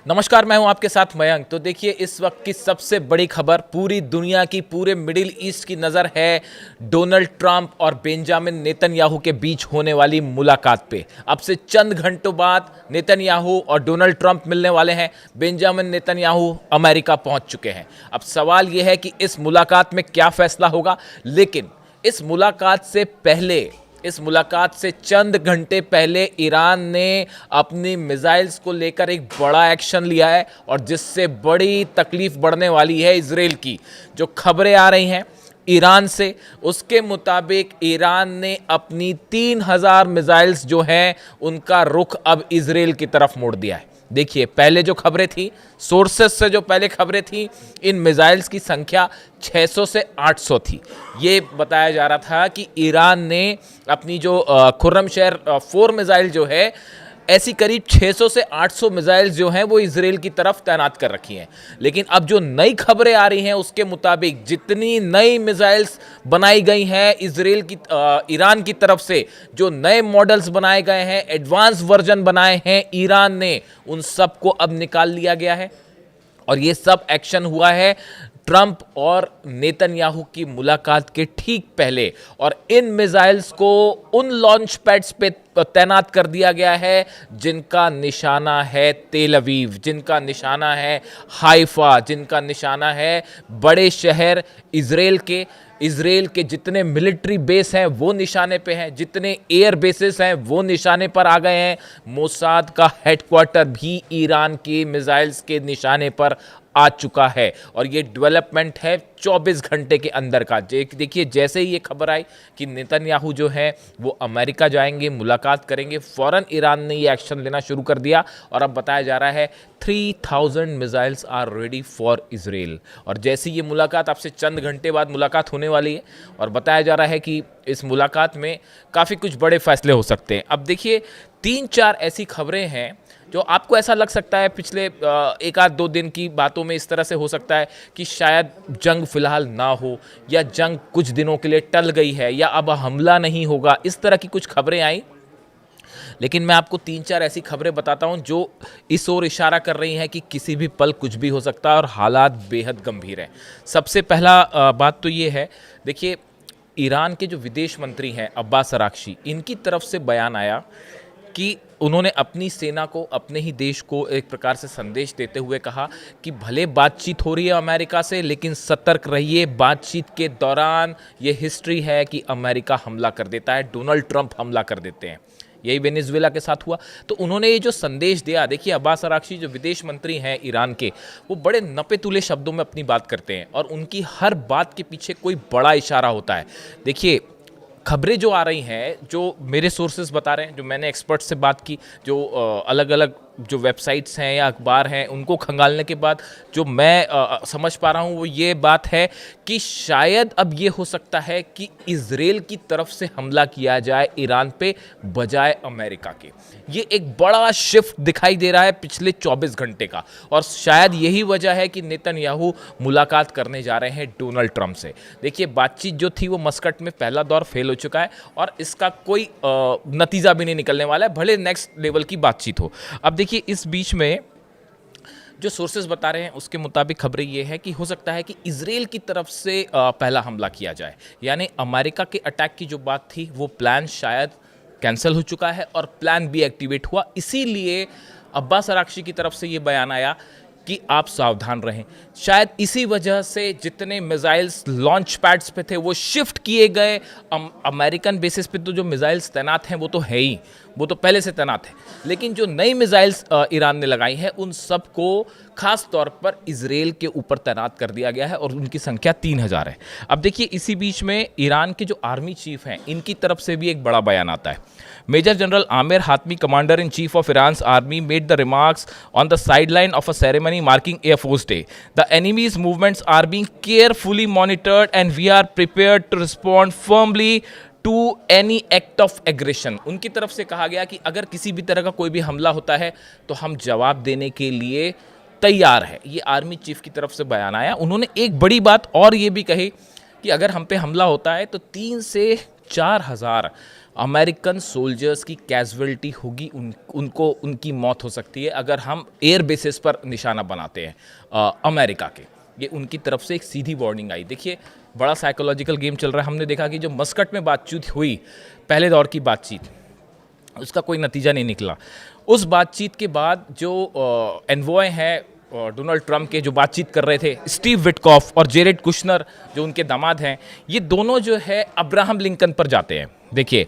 नमस्कार, मैं हूं आपके साथ मयंक। तो देखिए, इस वक्त की सबसे बड़ी खबर पूरी दुनिया की, पूरे मिडिल ईस्ट की नज़र है डोनाल्ड ट्रंप और बेंजामिन नेतन्याहू के बीच होने वाली मुलाकात पे। अब से चंद घंटों बाद नेतन्याहू और डोनाल्ड ट्रंप मिलने वाले हैं। बेंजामिन नेतन्याहू अमेरिका पहुंच चुके हैं। अब सवाल यह है कि इस मुलाकात में क्या फैसला होगा, लेकिन इस मुलाकात से चंद घंटे पहले ईरान ने अपनी मिसाइल्स को लेकर एक बड़ा एक्शन लिया है, और जिससे बड़ी तकलीफ बढ़ने वाली है इजराइल की। जो खबरें आ रही हैं ईरान से, उसके मुताबिक ईरान ने अपनी 3000 मिसाइल्स जो हैं उनका रुख अब इजराइल की तरफ मोड़ दिया है। देखिए, पहले जो खबरें थी, सोर्सेस से जो पहले खबरें थी, इन मिसाइल्स की संख्या 600 से 800 थी। ये बताया जा रहा था कि ईरान ने अपनी जो खुर्रमशहर 4 मिसाइल जो है, ऐसी करीब 600 से 800 मिसाइल्स जो हैं वो इजराइल की तरफ तैनात कर रखी हैं। लेकिन अब जो नई खबरें आ रही हैं उसके मुताबिक जितनी नई मिसाइल्स बनाई गई हैं इजराइल की ईरान की तरफ से, जो नए मॉडल्स बनाए गए हैं, एडवांस वर्जन बनाए हैं ईरान ने, उन सब को अब निकाल लिया गया है। और ये सब एक्शन हुआ है ट्रंप और नेतन्याहू की मुलाकात के ठीक पहले। और इन मिसाइल्स को उन लॉन्च पैड्स पे तैनात कर दिया गया है जिनका निशाना है तेल अवीव, जिनका निशाना है हाइफा, जिनका निशाना है बड़े शहर इजराइल के जितने मिलिट्री बेस हैं वो निशाने पे हैं, जितने एयर बेसेस हैं वो निशाने पर आ गए हैं। मोसाद का हेडक्वार्टर भी ईरान की मिसाइल्स के निशाने पर आ चुका है, और ये डेवलपमेंट है 24 घंटे के अंदर का। देखिए, जैसे ही ये खबर आई कि नेतन्याहू जो है वो अमेरिका जाएंगे, मुलाकात करेंगे, फौरन ईरान ने ये एक्शन लेना शुरू कर दिया। और अब बताया जा रहा है 3000 missiles are ready for Israel. और जैसी ये मुलाकात, आपसे चंद घंटे बाद मुलाकात होने वाली है, और बताया जा रहा है कि इस मुलाकात में काफ़ी कुछ बड़े फैसले हो सकते हैं। अब देखिए, 3-4 ऐसी खबरें हैं जो आपको ऐसा लग सकता है पिछले 1-2 दिन की बातों में इस तरह से हो सकता है कि शायद जंग फिलहाल ना हो, या जंग कुछ दिनों के लिए टल गई है, या अब हमला नहीं होगा। इस तरह की कुछ खबरें आई। लेकिन मैं आपको 3-4 ऐसी खबरें बताता हूं जो इस ओर इशारा कर रही हैं कि किसी भी पल कुछ भी हो सकता है और हालात बेहद गंभीर हैं। सबसे पहला बात तो ये है, देखिए, ईरान के जो विदेश मंत्री हैं अब्बास अराक्ची, इनकी तरफ से बयान आया कि उन्होंने अपनी सेना को, अपने ही देश को एक प्रकार से संदेश देते हुए कहा कि भले बातचीत हो रही है अमेरिका से, लेकिन सतर्क रहिए। बातचीत के दौरान ये हिस्ट्री है कि अमेरिका हमला कर देता है, डोनाल्ड ट्रंप हमला कर देते हैं। यही वेनेजुएला के साथ हुआ। तो उन्होंने ये जो संदेश दिया, देखिए, अब्बास अराक्ची जो विदेश मंत्री हैं ईरान के, वो बड़े नपे तुले शब्दों में अपनी बात करते हैं, और उनकी हर बात के पीछे कोई बड़ा इशारा होता है। देखिए, खबरें जो आ रही हैं, जो मेरे सोर्सेज बता रहे हैं, जो मैंने एक्सपर्ट से बात की, जो अलग अलग जो वेबसाइट्स हैं या अखबार हैं, उनको खंगालने के बाद जो मैं समझ पा रहा हूँ वो ये बात है कि शायद अब ये हो सकता है कि इजराइल की तरफ से हमला किया जाए ईरान पे बजाय अमेरिका के। ये एक बड़ा शिफ्ट दिखाई दे रहा है पिछले 24 घंटे का, और शायद यही वजह है कि नेतन्याहू मुलाकात करने जा रहे हैं डोनाल्ड ट्रंप से। देखिए, बातचीत जो थी वो मस्कट में पहला दौर फेल हो चुका है, और इसका कोई नतीजा भी नहीं निकलने वाला है, भले नेक्स्ट लेवल की बातचीत हो। अब देखिए, इस बीच में जो सोर्सेज बता रहे हैं उसके मुताबिक खबरें ये है कि हो सकता है कि इजराइल की तरफ से पहला हमला किया जाए। यानी अमेरिका के अटैक की जो बात थी वो प्लान शायद कैंसिल हो चुका है, और प्लान बी एक्टिवेट हुआ। इसीलिए अब्बास अराक्ची की तरफ से ये बयान आया कि आप सावधान रहें। शायद इसी वजह से जितने मिसाइल्स लॉन्च पैड्स पे थे वो शिफ्ट किए गए अमेरिकन बेसिस पे। तो जो मिसाइल्स तैनात हैं वो तो है ही, वो तो पहले से तैनात है, लेकिन जो नई मिसाइल्स ईरान ने लगाई हैं उन सब को खास तौर पर इजराइल के ऊपर तैनात कर दिया गया है, और उनकी संख्या 3000 है। अब देखिए, इसी बीच में ईरान के जो आर्मी चीफ हैं, इनकी तरफ से भी एक बड़ा बयान आता है। Major general Amir Hatami, commander in chief of Iran's army, made the remarks on the sideline of a ceremony marking air force day. The enemy's movements are being carefully monitored and we are prepared to respond firmly to any act of aggression. उनकी तरफ से कहा गया कि अगर किसी भी तरह का कोई भी हमला होता है तो हम जवाब देने के लिए तैयार है। ये आर्मी चीफ की तरफ से बयान आया। उन्होंने एक बड़ी बात और ये भी कही कि अगर हम पे हमला होता है तो 3 से 4 हज़ार अमेरिकन सोल्जर्स की कैजुअलिटी होगी, उनको उनकी मौत हो सकती है अगर हम एयर बेसिस पर निशाना बनाते हैं अमेरिका के। ये उनकी तरफ से एक सीधी वार्निंग आई। देखिए, बड़ा साइकोलॉजिकल गेम चल रहा है। हमने देखा कि जो मस्कट में बातचीत हुई, पहले दौर की बातचीत, उसका कोई नतीजा नहीं निकला। उस बातचीत के बाद जो एनवॉय हैं डोनाल्ड ट्रंप के, जो बातचीत कर रहे थे, स्टीव विटकॉफ और जेरेड कुशनर जो उनके दामाद हैं, ये दोनों जो है अब्राहम लिंकन पर जाते हैं। देखिए,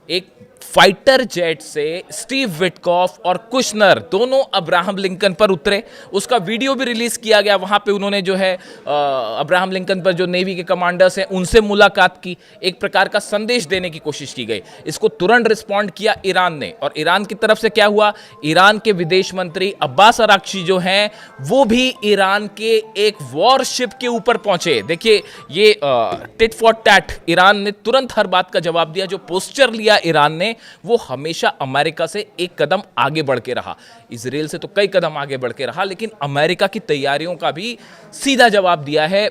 एक फाइटर जेट से स्टीव विटकॉफ और कुशनर दोनों अब्राहम लिंकन पर उतरे। उसका वीडियो भी रिलीज किया गया। वहां पे उन्होंने जो है अब्राहम लिंकन पर जो नेवी के कमांडर्स हैं उनसे मुलाकात की, एक प्रकार का संदेश देने की कोशिश की गई। इसको तुरंत रिस्पॉन्ड किया ईरान ने, और ईरान की तरफ से क्या हुआ, ईरान के विदेश मंत्री अब्बास अराक्ची जो हैं वो भी ईरान के एक वॉरशिप के ऊपर पहुंचे। देखिए, ये टिट फॉर टैट, ईरान ने तुरंत हर बात का जवाब दिया। जो पोस्चर लिया ईरान ने, वो हमेशा अमेरिका से एक कदम आगे बढ़ के रहा। इजराइल से तो कई कदम आगे बढ़ के रहा, लेकिन अमेरिका की तैयारियों का भी सीधा जवाब दिया है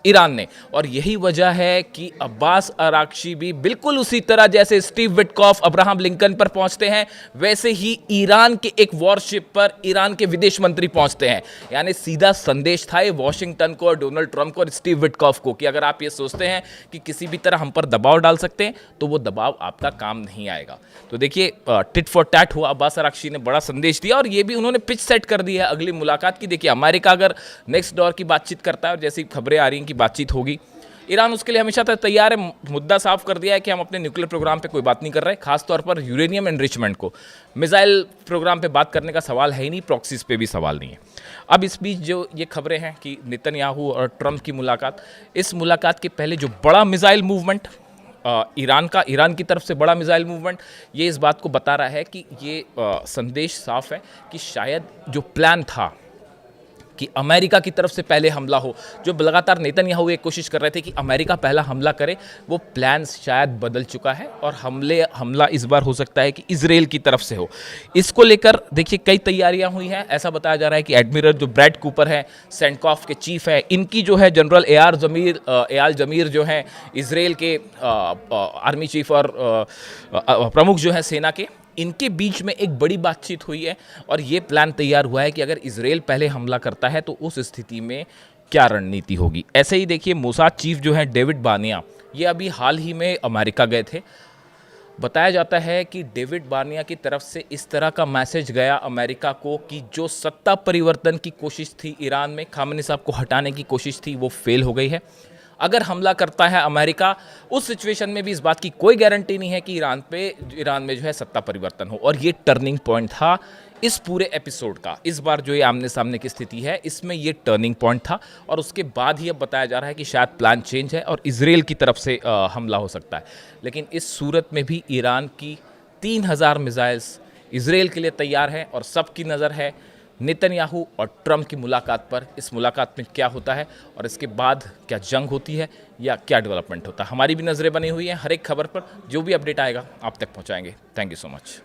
ईरान ने। और यही वजह है कि अब्बास अराक्ची भी बिल्कुल उसी तरह जैसे स्टीव विटकॉफ अब्राहम लिंकन पर पहुंचते हैं, वैसे ही ईरान के एक वॉरशिप पर ईरान के विदेश मंत्री पहुंचते हैं। यानी सीधा संदेश था ये वॉशिंगटन को और डोनाल्ड ट्रंप को और स्टीव विटकॉफ को कि अगर आप ये सोचते हैं कि किसी भी तरह हम पर दबाव डाल सकते हैं, तो वो दबाव आपका काम नहीं आएगा। तो देखिए, टिट फॉर टैट हुआ। अब्बास अराक्ची ने बड़ा संदेश दिया और ये भी उन्होंने पिच सेट कर दी है अगली मुलाकात की। देखिए, अमेरिका अगर नेक्स्ट दौर की बातचीत करता है और जैसी खबरें आ रही हैं कि बातचीत होगी, ईरान उसके लिए हमेशा तक तैयार है। मुद्दा साफ कर दिया है कि हम अपने न्यूक्लियर प्रोग्राम पे कोई बात नहीं कर रहे, खासतौर पर यूरेनियम एनरिचमेंट को। मिसाइल प्रोग्राम पे बात करने का सवाल है ही नहीं, प्रॉक्सीज पे भी सवाल नहीं है। अब इस बीच जो ये खबरें हैं कि नेतन्याहू और ट्रंप की मुलाकात, इस मुलाकात के पहले जो बड़ा मिसाइल मूवमेंट ईरान की तरफ से बड़ा मिसाइल मूवमेंट, ये इस बात को बता रहा है कि ये संदेश साफ है कि शायद जो प्लान था कि अमेरिका की तरफ से पहले हमला हो, जो लगातार नेतन्याहू एक कोशिश कर रहे थे कि अमेरिका पहला हमला करे, वो प्लान शायद बदल चुका है और हमला इस बार हो सकता है कि इजराइल की तरफ से हो। इसको लेकर देखिए कई तैयारियां हुई हैं। ऐसा बताया जा रहा है कि एडमिरल जो ब्रैड कूपर है, सेंटकॉफ के चीफ है, इनकी जो है जनरल एयाल जमीर जो हैं इजराइल के आर्मी चीफ और प्रमुख जो है सेना के, इनके बीच में एक बड़ी बातचीत हुई है और ये प्लान तैयार हुआ है कि अगर इजराइल पहले हमला करता है तो उस स्थिति में क्या रणनीति होगी। ऐसे ही देखिए, मोसाद चीफ जो है डेविड बानिया, ये अभी हाल ही में अमेरिका गए थे। बताया जाता है कि डेविड बानिया की तरफ से इस तरह का मैसेज गया अमेरिका को कि जो सत्ता परिवर्तन की कोशिश थी ईरान में, खामेनी साहब को हटाने की कोशिश थी, वो फेल हो गई है। अगर हमला करता है अमेरिका, उस सिचुएशन में भी इस बात की कोई गारंटी नहीं है कि ईरान में जो है सत्ता परिवर्तन हो। और ये टर्निंग पॉइंट था इस पूरे एपिसोड का। इस बार जो ये आमने सामने की स्थिति है, इसमें ये टर्निंग पॉइंट था और उसके बाद ही अब बताया जा रहा है कि शायद प्लान चेंज है और इजराइल की तरफ से हमला हो सकता है। लेकिन इस सूरत में भी ईरान की 3000 मिसाइल्स इजराइल के लिए तैयार हैं और सबकी नज़र है नेतन्याहू और ट्रंप की मुलाकात पर। इस मुलाकात में क्या होता है और इसके बाद क्या जंग होती है या क्या डेवलपमेंट होता है, हमारी भी नज़रें बनी हुई हैं। हर एक खबर पर जो भी अपडेट आएगा आप तक पहुंचाएंगे। Thank you so much.